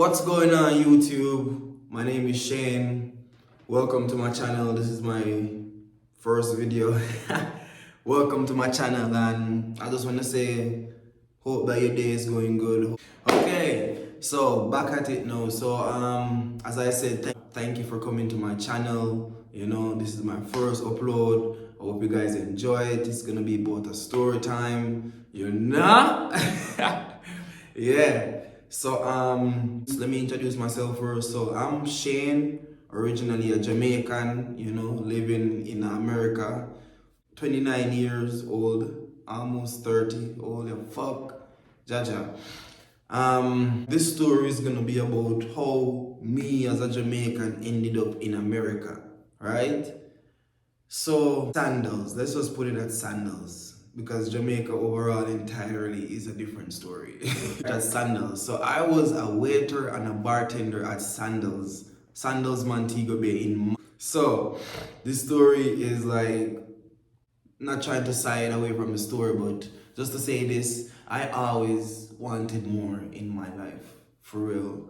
What's going on YouTube? My name is Shane. Welcome to my channel. This is my first video. Welcome to my channel, and I just want to say hope that your day is going good. Okay, so back at it now. So as I said, thank you for coming to my channel. You know, this is my first upload. I hope you guys enjoy it. It's gonna be about a story time, you know. Yeah. So let me introduce myself first. So I'm Shane, originally a Jamaican, you know, living in America, 29 years old, almost 30. Holy fuck, Jaja. This story is gonna be about how me as a Jamaican ended up in America, right? So sandals, let's just put it at sandals. Because Jamaica overall entirely is a different story. At Sandals. So I was a waiter and a bartender at Sandals Montego Bay in. So this story is like not trying to side away from the story, but just to say this, I always wanted more in my life, for real.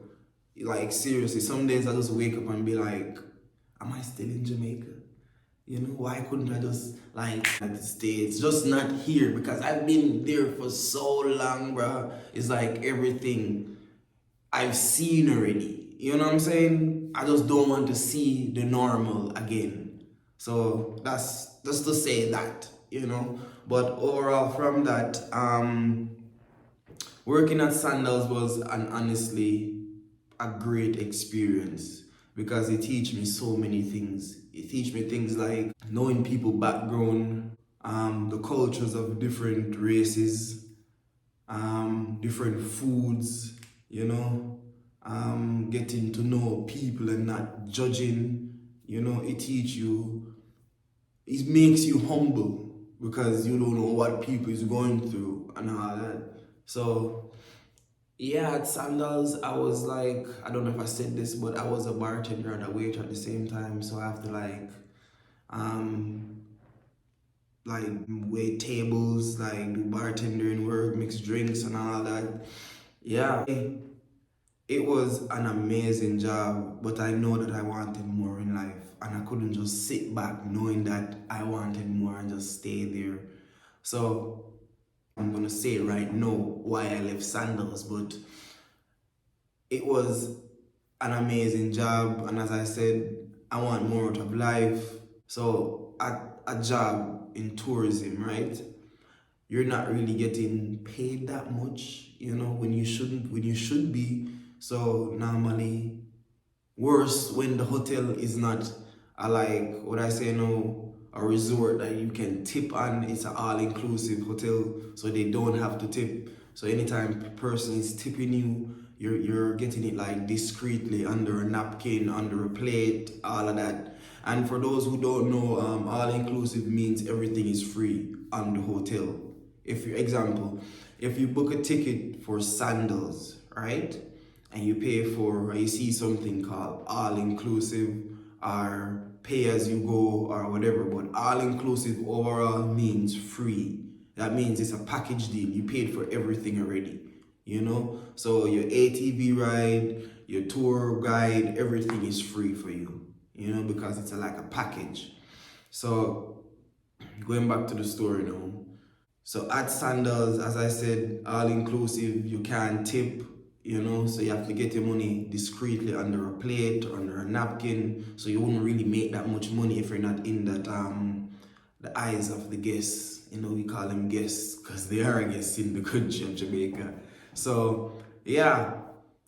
Like seriously, some days I just wake up and be like, am I still in Jamaica? You know, why couldn't I just like at the States? Just not here because I've been there for so long, bro. It's like everything I've seen already. You know what I'm saying? I just don't want to see the normal again. So that's just to say that, you know. But overall from that, working at Sandals was an honestly a great experience because it teach me so many things. It teach me things like knowing people background, the cultures of different races, different foods, you know, getting to know people and not judging, you know, it makes you humble because you don't know what people is going through and all that. So yeah, at Sandals, I was like, I don't know if I said this, but I was a bartender and a waiter at the same time. So I have to um, like wait tables, like do bartending work, mix drinks and all that. Yeah, it was an amazing job, but I know that I wanted more in life, and I couldn't just sit back knowing that I wanted more and just stay there. So I'm gonna say right now why I left Sandals, but it was an amazing job, and as I said, I want more out of life. So at a job in tourism, right? You're not really getting paid that much, you know, when you should be. So normally worse when the hotel is not a like what I say no a resort that you can tip on. It's an all-inclusive hotel, so they don't have to tip. So anytime a person is tipping you, you're getting it like discreetly under a napkin, under a plate, all of that. And for those who don't know, all-inclusive means everything is free on the hotel. If you example, if you book a ticket for Sandals, right? And you pay for, or you see something called all-inclusive or pay as you go or whatever, but all-inclusive overall means free. That means it's a package deal. You paid for everything already, you know? So your ATV ride, your tour guide, everything is free for you, you know, because it's like a package. So going back to the story now. So at Sandals, as I said, all inclusive, you can't tip, you know, so you have to get your money discreetly under a plate or under a napkin. So you wouldn't really make that much money if you're not in that the eyes of the guests. You know, we call them guests because they are guests in the country of Jamaica. So yeah,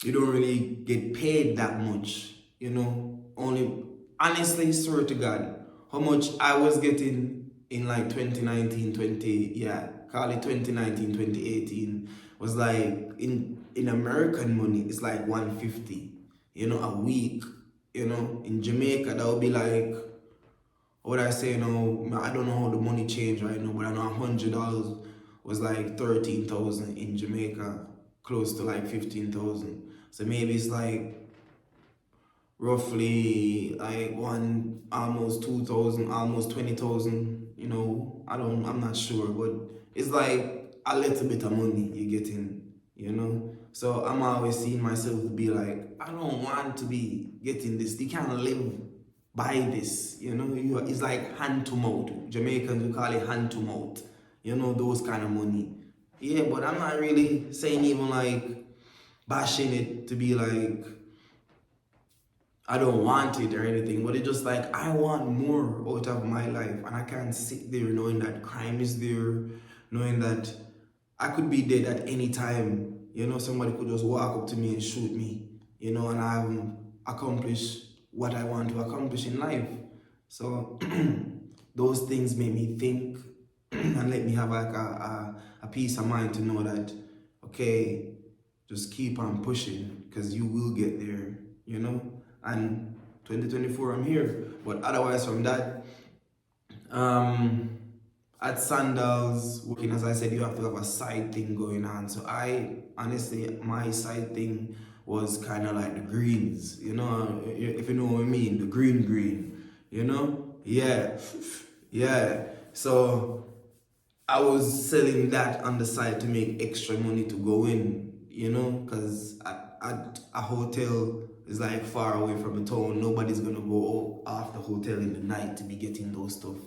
you don't really get paid that much, you know. Only honestly, swear to God, how much I was getting in like 2019, 20, yeah, call it 2019, 2018, was like in American money, it's like 150, you know, a week. You know, in Jamaica, that would be like, what I say now, I don't know how the money changed right now, but I know $100 was like 13,000 in Jamaica, close to like 15,000. So maybe it's like roughly like almost 2,000, almost 20,000, you know, I'm not sure, but it's like a little bit of money you're getting, you know. So I'm always seeing myself to be like, I don't want to be getting this. You can't live by this, it's like hand to mouth. Jamaicans, we call it hand to mouth, those kind of money. Yeah, but I'm not really saying even like bashing it to be like I don't want it or anything, but it's just like I want more out of my life, and I can't sit there knowing that crime is there, knowing that I could be dead at any time. Somebody could just walk up to me and shoot me, and I haven't accomplished what I want to accomplish in life. So those things make me think and let me have like a peace of mind to know that, okay, just keep on pushing because you will get there, and 2024 I'm here. But otherwise from that, at Sandals, working, as I said, you have to have a side thing going on. So I, honestly, my side thing was kind of like the greens, if you know what I mean, the green, Yeah, yeah. So I was selling that on the side to make extra money to go in, because at a hotel is like far away from the town. Nobody's gonna go off the hotel in the night to be getting those stuff,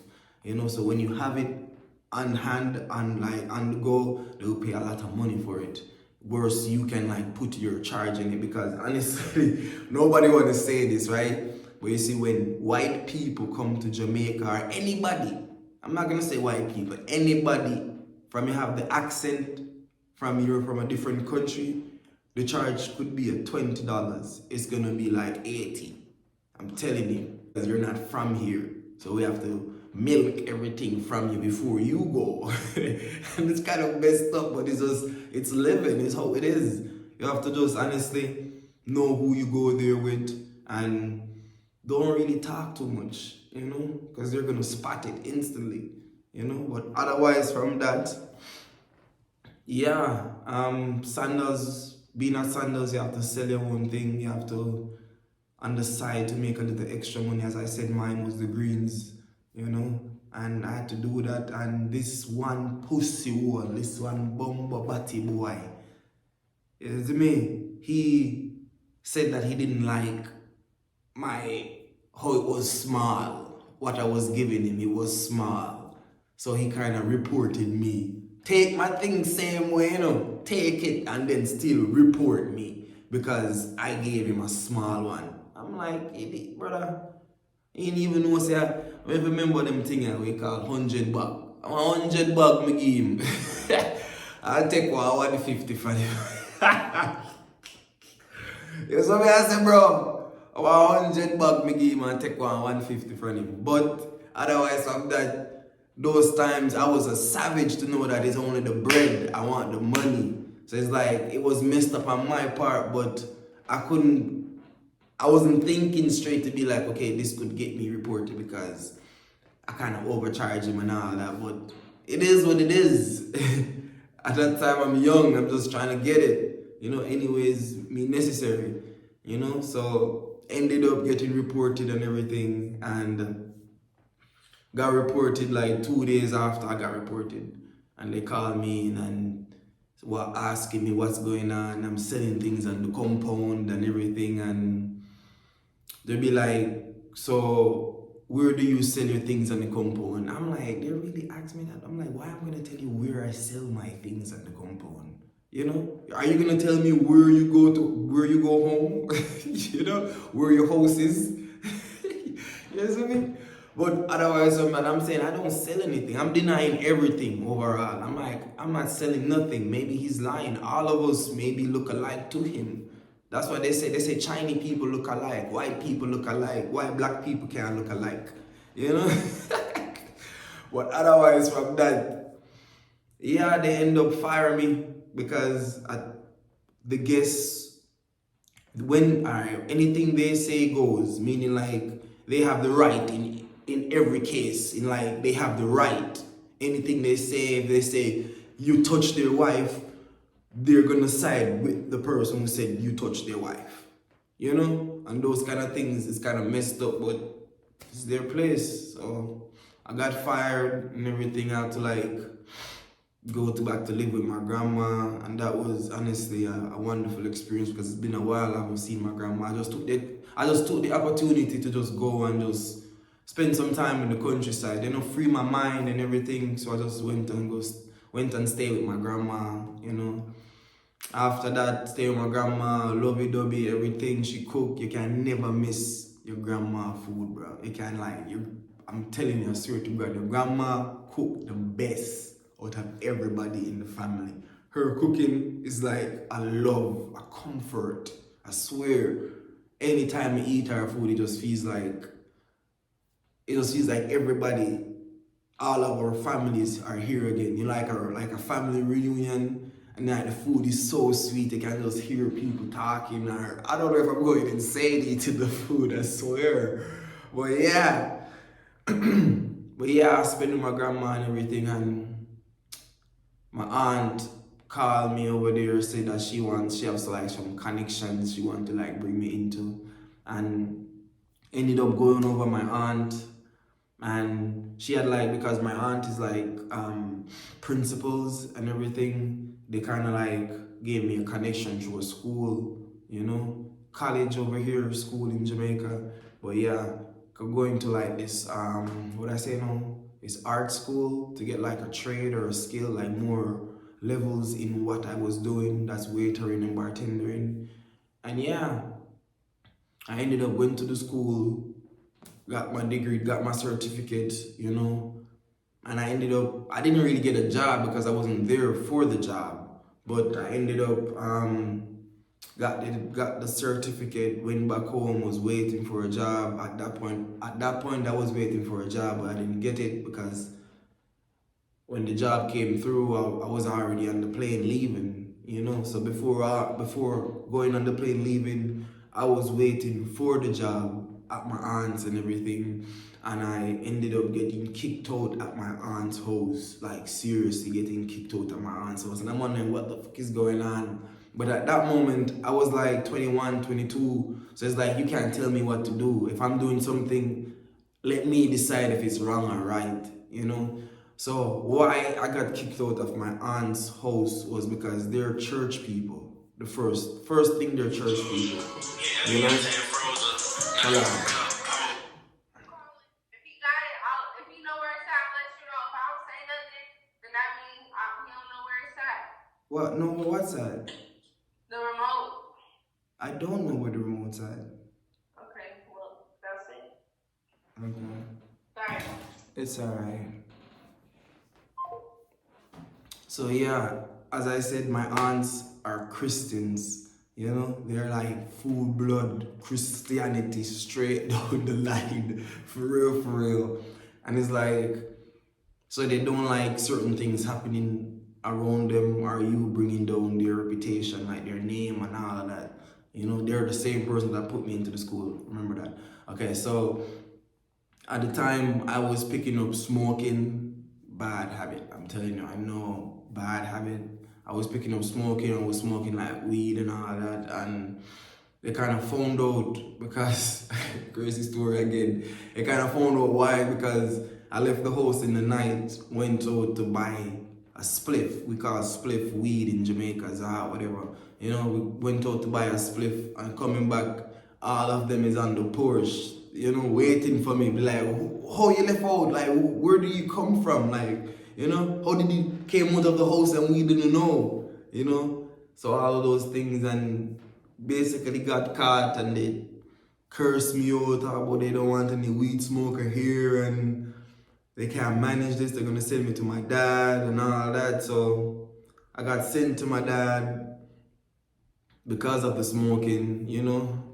So when you have it on hand and like on the go, they'll pay a lot of money for it. Worse, you can like put your charge in it, because honestly, nobody want to say this, right? But you see, when white people come to Jamaica, or anybody, I'm not gonna say white people, anybody from you have the accent, from you're from a different country, the charge could be at $20. It's gonna be like 80. I'm telling you, because you're not from here. So we have to milk everything from you before you go. And it's kind of messed up, but it's living, it's how it is. You have to just honestly know who you go there with, and don't really talk too much, because they're gonna spot it instantly, But otherwise from that, yeah, Sandals, being at Sandals, you have to sell your own thing. You have to, on the side, to make a little extra money. As I said, mine was the greens, and I had to do that. And this one pussy wall, this one bumba batty boy, you see me? He said that he didn't like how it was small. What I was giving him, it was small. So he kind of reported me. Take my thing same way, Take it and then still report me because I gave him a small one. I'm like, idiot, brother. He didn't even know, say, I remember them thing we call 100 bag. 100 bag me give him. I'll take 150 from him. You know what I say, bro? 100 bag me give him and take 150 from him. But otherwise from that, those times I was a savage to know that it's only the bread, I want the money. So it's like, it was messed up on my part, but I wasn't thinking straight to be like, okay, this could get me reported because I kind of overcharged him and all that, but it is what it is. At that time, I'm young, I'm just trying to get it, anyways, me necessary, so ended up getting reported and everything, and got reported like 2 days after I got reported, and they called me in and were asking me what's going on. I'm selling things on the compound and everything, and they'll be like, so where do you sell your things on the compound? I'm like, they really asked me that. I'm like, why am I gonna tell you where I sell my things on the compound? Are you gonna tell me where you go home? Where your house is? You know what I mean? But otherwise, man, I'm saying I don't sell anything. I'm denying everything overall. I'm like, I'm not selling nothing. Maybe he's lying. All of us maybe look alike to him. That's what they say. They say Chinese people look alike. White people look alike. White black people can't look alike. But otherwise from that, yeah, they end up firing me because the guests, when anything they say goes, meaning like they have the right in every case, in like they have the right. Anything they say, if they say you touch their wife, they're gonna side with the person who said you touched their wife. And those kind of things is kind of messed up, but it's their place. So I got fired and everything. I had to like go to back to live with my grandma, and that was honestly a wonderful experience because it's been a while I haven't seen my grandma. I just took the opportunity to just go and just spend some time in the countryside, free my mind and everything. So I just went and stayed with my grandma. After that, stay with my grandma, lovey-dovey, everything she cook. You can never miss your grandma food, bro. You can I'm telling you, I swear to God, your grandma cook the best out of everybody in the family. Her cooking is like a love, a comfort. I swear, anytime I eat her food, it just feels like everybody, all of our families are here again. Like a family reunion, and like the food is so sweet. You can just hear people talking. Or I don't know if I'm going insane eating the food. I swear, but yeah, but yeah, I spend with my grandma and everything, and my aunt called me over there, said that she has like some connections she want to like bring me into, and ended up going over my aunt. And she had like, because my aunt is like principals and everything, they kind of like gave me a connection to a school, college over here, school in Jamaica. But yeah, going to like this what I say now, it's art school to get like a trade or a skill, like more levels in what I was doing. That's waitering and bartending. And yeah, I ended up going to the school, got my degree, got my certificate, and I didn't really get a job because I wasn't there for the job, but I ended up got the certificate, went back home, was waiting for a job. At that point, I was waiting for a job, but I didn't get it because when the job came through, I was already on the plane leaving. So before going on the plane leaving, I was waiting for the job at my aunt's and everything, and I ended up getting kicked out at my aunt's house. Like seriously, getting kicked out at my aunt's house, and I'm wondering what the fuck is going on. But at that moment, I was like 21, 22, so it's like you can't tell me what to do. If I'm doing something, let me decide if it's wrong or right. So why I got kicked out of my aunt's house was because they're church people. The first thing, they're church people. You know? Hold on. What? No, what's that? The remote. I don't know where the remote's at. Okay, well, that's it. Okay. Sorry. It's alright. So yeah, as I said, my aunts are Christians. They're like full blood Christianity straight down the line, for real, for real. And it's like, so they don't like certain things happening around them or you bringing down their reputation, like their name and all of that. They're the same person that put me into the school. Remember that. Okay, so at the time I was picking up smoking, bad habit. I'm telling you, I know, bad habit. I was picking up smoking, I was smoking like weed and all that, and they kind of found out because, crazy story again, they kind of found out why, because I left the house in the night, went out to buy a spliff. We call spliff weed in Jamaica, whatever. We went out to buy a spliff, and coming back, all of them is on the porch, waiting for me. Be like, how you left out? Like, where do you come from? Like, how did you came out of the house and we didn't know? So all of those things, and basically got caught, and they cursed me out about they don't want any weed smoker here, and they can't manage this. They're gonna send me to my dad and all that. So I got sent to my dad because of the smoking.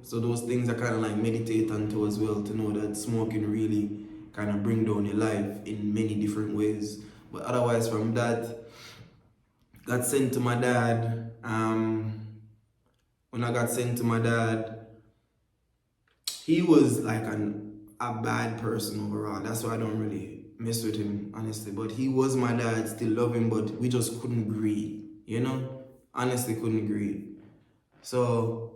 So those things I kind of like meditate onto as well, to know that smoking really kind of bring down your life in many different ways. But otherwise, from that, got sent to my dad. When I got sent to my dad, he was like a bad person overall. That's why I don't really mess with him, honestly. But he was my dad, still love him, but we just couldn't agree. Honestly, couldn't agree. So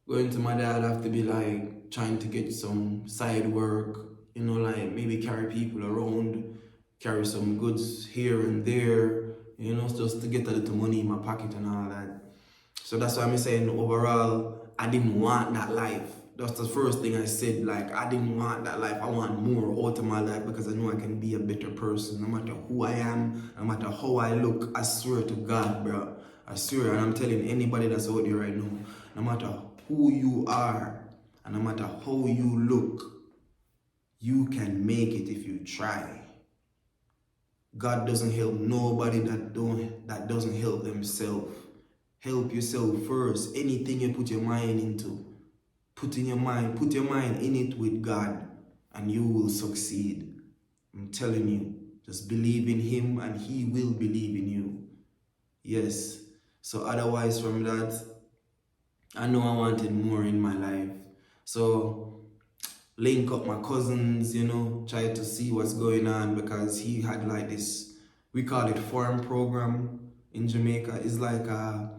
going to my dad, I have to be like trying to get some side work, like maybe carry people around, carry some goods here and there, just to get a little money in my pocket and all that. So that's why I'm saying overall, I didn't want that life. That's the first thing I said. Like, I didn't want that life. I want more out of my life because I know I can be a better person. No matter who I am, no matter how I look, I swear to God, bro. I swear, and I'm telling anybody that's out there right now, no matter who you are, and no matter how you look, you can make it if you try. God doesn't help nobody that doesn't help themselves. Help yourself first. Anything you put your mind into, put your mind in it with God, and you will succeed. I'm telling you, just believe in Him and He will believe in you. Yes. So otherwise from that, I know I wanted more in my life. So link up my cousins, try to see what's going on, because he had like this, we call it foreign program in Jamaica. It's like a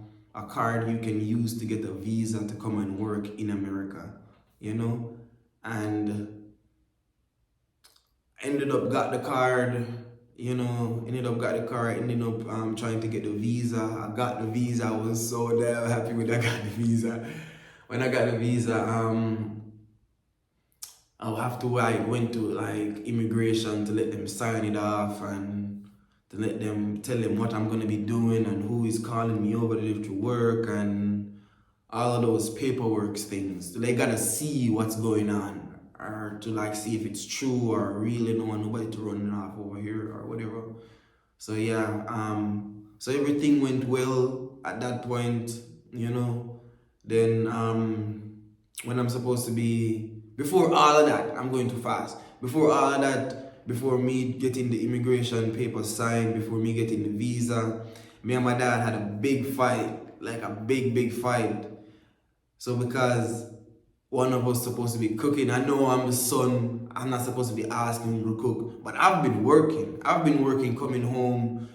card you can use to get a visa to come and work in America, and ended up got the card, ended up trying to get the visa. I got the visa. I was so damn happy when I got the visa. When I got the visa, I'll have to went to like immigration to let them sign it off and to let them tell them what I'm gonna be doing and who is calling me over there to work and all of those paperwork things. So they gotta see what's going on, or to like see if it's true or really don't want nobody to run it off over here or whatever. So yeah, so everything went well at that point, Then when I'm supposed to be, before all of that, I'm going too fast. Before all of that, before me getting the immigration papers signed, before me getting the visa, me and my dad had a big fight, like a big fight. So because one of us supposed to be cooking, I know I'm the son, I'm not supposed to be asking him to cook, but I've been working, coming home,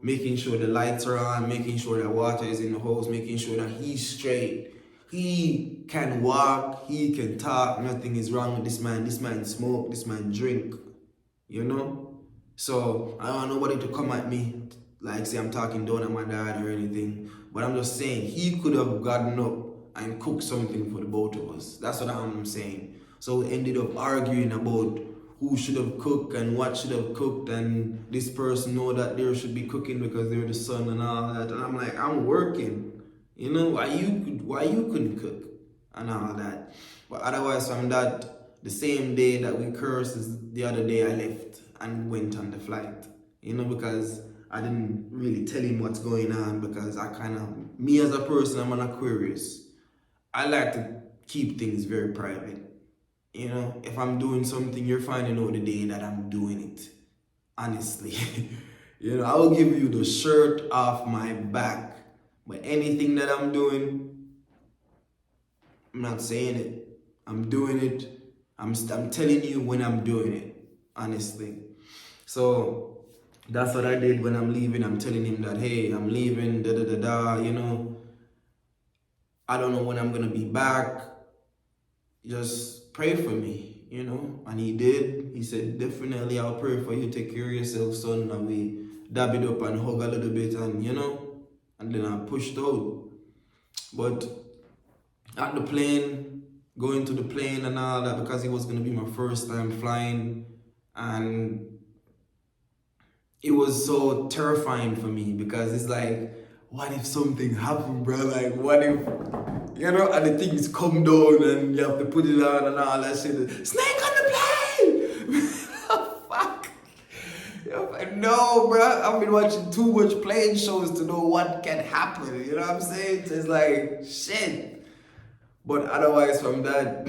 making sure the lights are on, making sure that water is in the house, making sure that he's straight. He can walk, he can talk, nothing is wrong with this man. This man smoke, this man drink, So I don't want nobody to come at me like say I'm talking down at my dad or anything. But I'm just saying he could have gotten up and cooked something for the both of us. That's what I'm saying. So we ended up arguing about who should have cooked and what should have cooked, and this person know that they should be cooking because they're the son and all that. And I'm like, I'm working. Why you couldn't cook and all that. But otherwise from that, the same day that we cursed is the other day I left and went on the flight. Because I didn't really tell him what's going on, because me as a person, I'm an Aquarius. I like to keep things very private. If I'm doing something, you're finding out the day that I'm doing it. Honestly. I will give you the shirt off my back. But anything that I'm doing, I'm not saying it. I'm doing it. I'm telling you when I'm doing it. Honestly. So that's what I did when I'm leaving. I'm telling him that, hey, I'm leaving, I don't know when I'm going to be back. Just pray for me, And he did. He said, definitely, I'll pray for you. Take care of yourself, son. And we dab it up and hug a little bit and, and then I pushed out. But at the plane, going to the plane and all that, because it was going to be my first time flying, and it was so terrifying for me, because it's like, what if something happened, bro? Like, what if, and the things come down and you have to put it on and all that shit. Snake on the plane! Fuck. No, bro. I've been watching too much plane shows to know what can happen. You know what I'm saying? It's like, shit. But otherwise from that,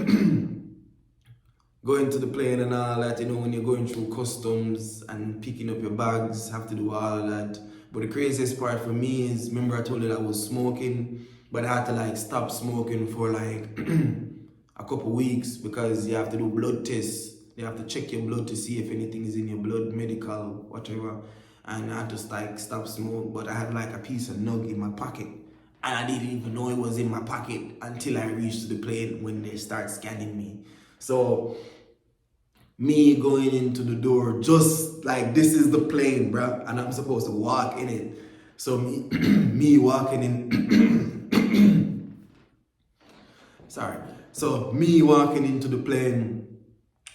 going to the plane and all that, when you're going through customs and picking up your bags, have to do all that. But the craziest part for me is, remember I told you that I was smoking, but I had to like stop smoking for like a couple weeks, because you have to do blood tests. You have to check your blood to see if anything is in your blood, medical, whatever. And I had to like stop smoke, but I had like a piece of nug in my pocket. And I didn't even know it was in my pocket until I reached the plane when they start scanning me. So Me going into the door just like this is the plane, bro, and I'm supposed to walk in it. So me walking in, sorry. So me walking into the plane,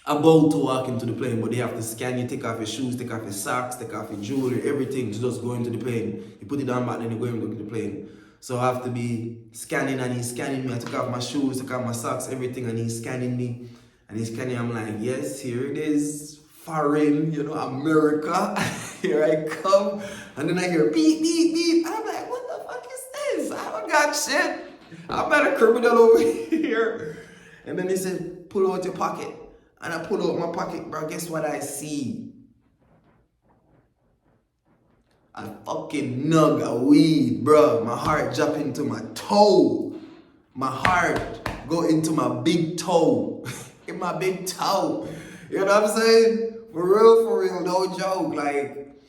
about to walk into the plane, but they have to scan you, take off your shoes, take off your socks, take off your jewelry, everything to just go into the plane. You put it on back, then you go into the plane. So I have to be scanning, and he's scanning me. I took off my shoes, took off my socks, everything, and he's scanning me. And he's scanning, I'm like, yes, here it is. Foreign, America. Here I come. And then I hear beep, beep, beep. And I'm like, what the fuck is this? I don't got shit. I'm not a criminal over here. And then he said, pull out your pocket. And I pull out my pocket, bro. Guess what I see? A fucking nug of weed, bro. My heart jump into my toe. My heart go into my big toe. In my big toe. You know what I'm saying? For real, no joke. Like,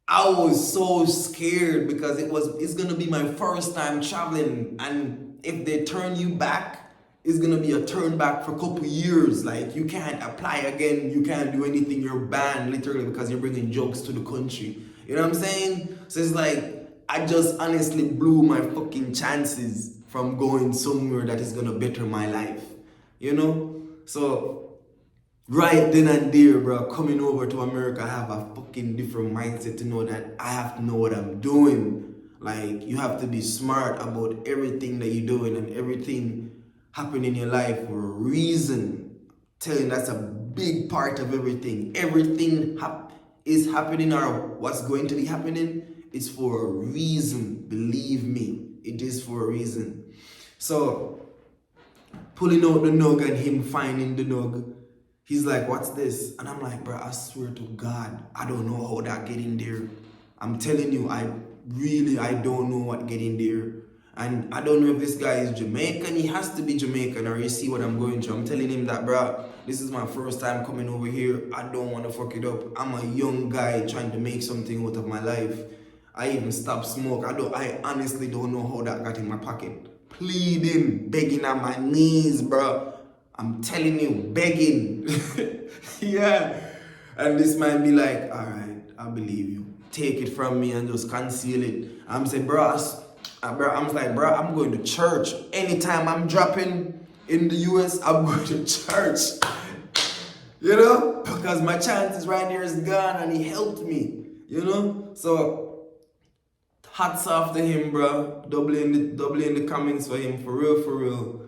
I was so scared because it's gonna be my first time traveling, and if they turn you back, it's gonna be a turn back for a couple years. Like, you can't apply again, you can't do anything, you're banned literally because you're bringing jokes to the country. You know what I'm saying? So it's like, I just honestly blew my fucking chances from going somewhere that is gonna better my life. So right then and there, bro, coming over to America, I have a fucking different mindset to know that I have to know what I'm doing. Like, you have to be smart about everything that you're doing and everything happening in your life for a reason. Telling that's a big part of everything. Everything is happening, or what's going to be happening is for a reason. Believe me, it is for a reason. So, pulling out the nug and him finding the nug, he's like, what's this? And I'm like, bro, I swear to God, I don't know how that get in there. I'm telling you, I don't know what get in there. And I don't know if this guy is Jamaican. He has to be Jamaican, or you see what I'm going through. I'm telling him that, bro, this is my first time coming over here. I don't want to fuck it up. I'm a young guy trying to make something out of my life. I even stopped smoke. I honestly don't know how that got in my pocket. Pleading, begging on my knees, bro. I'm telling you, begging. Yeah. And this man be like, all right, I believe you. Take it from me and just conceal it. I'm saying, bro, I'm like, bro, I'm going to church. Anytime I'm dropping in the US, I'm going to church. Because my chances right there is gone, and he helped me. So hats off to him, bro. Doubling the comments for him, for real.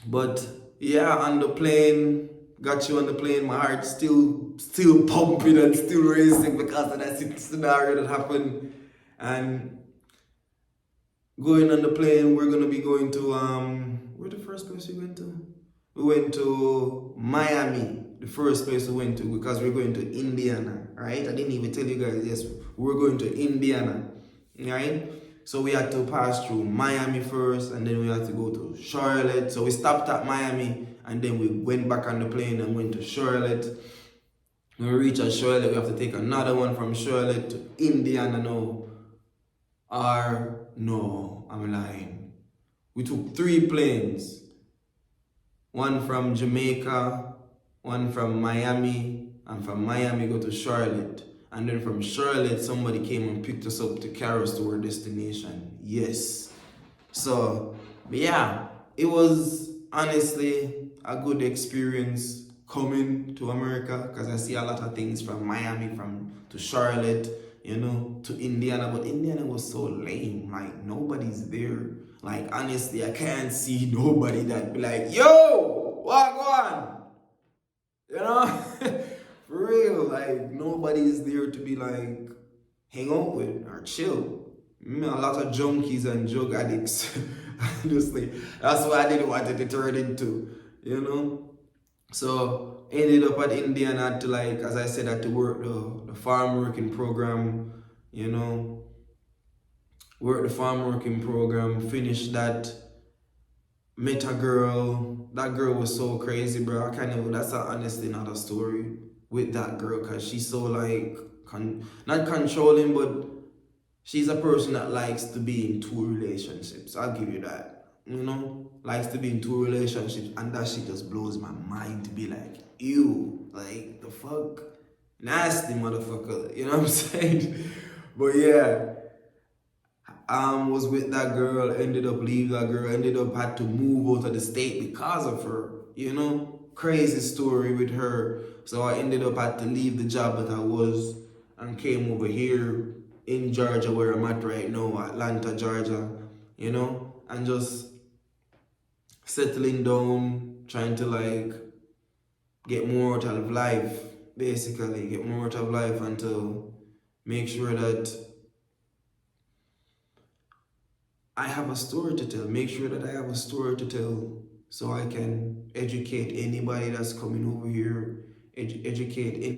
But yeah, on the plane, got you on the plane, my heart still pumping and still racing because of that scenario that happened. And going on the plane, we're gonna be going to where the first place we went to? We went to Miami, the first place we went to, because we're going to Indiana, right? I didn't even tell you guys, yes, we're going to Indiana, right? So we had to pass through Miami first, and then we had to go to Charlotte. So we stopped at Miami, and then we went back on the plane and went to Charlotte. When we reach Charlotte, we have to take another one from Charlotte to Indiana now. No, I'm lying. We took 3 planes. One from Jamaica, one from Miami, and from Miami go to Charlotte. And then from Charlotte, somebody came and picked us up to carry us to our destination. Yes. So, yeah, it was honestly a good experience coming to America, because I see a lot of things from Miami, to Charlotte, to Indiana. But Indiana was so lame. Like, nobody's there. Like, honestly, I can't see nobody that be like, yo, what on? For real, like, nobody's there to be like, hang out with or chill. A lot of junkies and drug addicts. Honestly, that's what I didn't want it to turn into, So, ended up at Indiana to, like, as I said, at to work the farm working program, work the farm working program, finished that, met a girl. That girl was so crazy, bro. That's honestly not a story with that girl, because she's so, like, not controlling, but she's a person that likes to be in 2 relationships. I'll give you that. likes to be in two relationships, and that shit just blows my mind to be like, ew, like the fuck, nasty motherfucker. You know what I'm saying? But yeah, was with that girl, ended up leaving that girl, ended up had to move out of the state because of her. Crazy story with her. So I ended up had to leave the job that I was and came over here in Georgia where I'm at right now, Atlanta, Georgia, and just settling down, trying to like get more out of life, basically, get more out of life and to make sure that I have a story to tell. Make sure that I have a story to tell so I can educate anybody that's coming over here, educate